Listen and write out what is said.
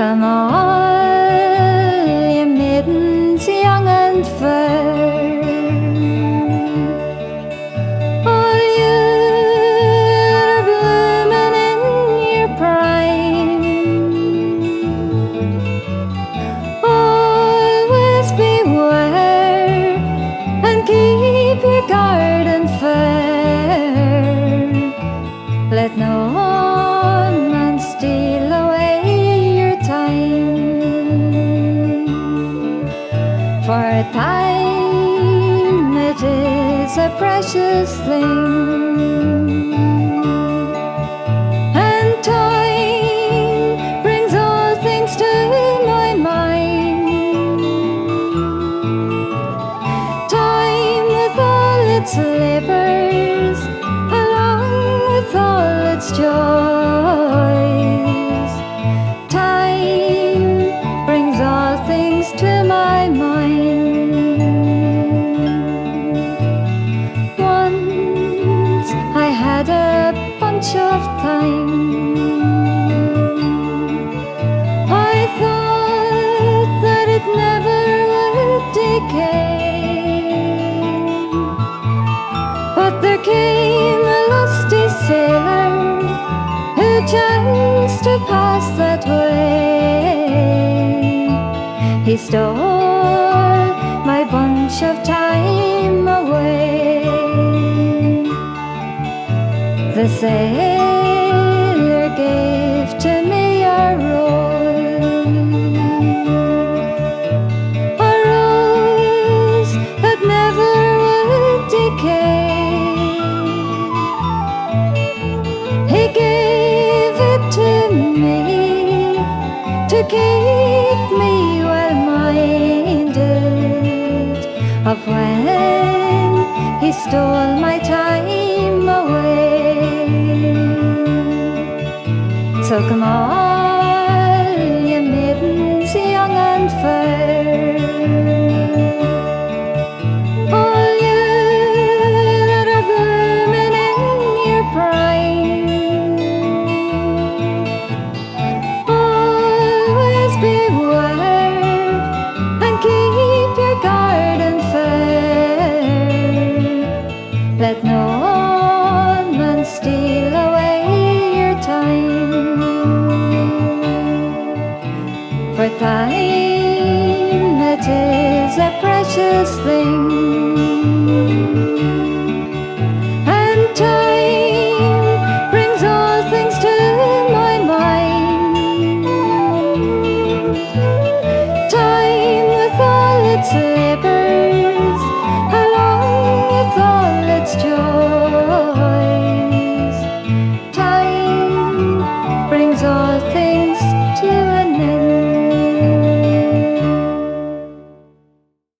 come all ye maidens young and fair, all you that are blooming in your prime, always beware and keep your garden fair. Let no man steal away your time, for time, it is a precious thing, and time brings all things to my mind. Time with all its labors, along with all its joys. Time brings all things to my mind. Once I had a bunch of time. I thought that it never would decay, but there came a lusty sailor who chanced to pass that way. He stole my bunch of time away. The sailor gave to me a rose that never would decay. He gave it to me to keep me well-minded of when he stole my time away. So come all ye maidens young and fair, all you that are blooming in your prime, always beware and keep your garden fair. Let no man steal away your time, for time, it is a precious thing, and time brings all things to my mind. Time with all its labors, along with all its joys. Time brings all things